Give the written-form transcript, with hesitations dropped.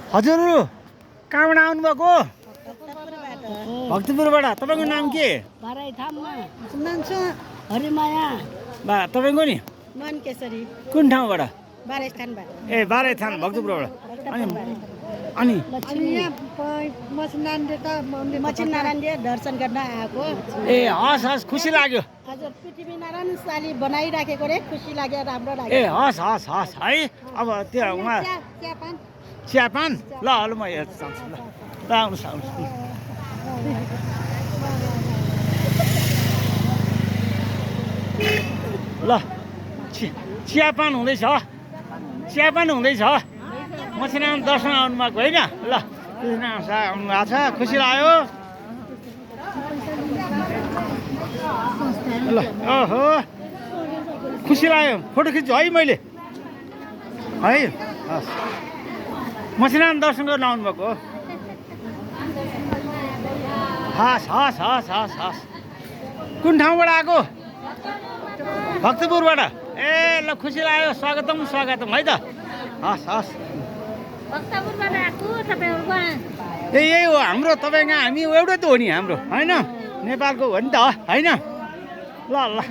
हजुर कहाँबाट आउनुभएको? भक्तपुरबाट। तपाईँको नाम के? हरिमाया बा तपाईँको नि मनकेशरी कुन ठाउँबाट? बारेस्थानबाट ए बारेथान भक्तपुरबाट। अनि मचिनारायणले दर्शन गर्न आएको। ए हस् हस् खुसी लाग्यो। हजुर पृथ्वीनारायण साली बनाइराखेको रे खुसी लाग्यो राम्रो ए लाग्यो। हस् हस् हस् है। अब त्यो उहाँ चियापान चियापान ल ल म हेर्छु ल ल आउनुहोस् आउनुहोस् ल चियापान हुँदैछ चियापान हुँदैछ मसिनारायण दर्शन आउनुभएको होइन ल आउनु भएको छ खुसी लाग्यो ल ओहो खुसी लाग्यो फोटो खिच्छु है मैले है हस् मसिनारायण दर्शन गर्न आउनुभएको हो हस् हस् हस् हस् हस् कुन ठाउँबाट आएको भक्तपुरबाट ए ल खुसी लाग्यो स्वागतम स्वागतम है त हस् हस् भक्तपुरबाट आएको तपाईहरुको ए यही हो हाम्रो तपाईँको हामी एउटै त हो नि हाम्रो होइन नेपालको हो नि त होइन ल ल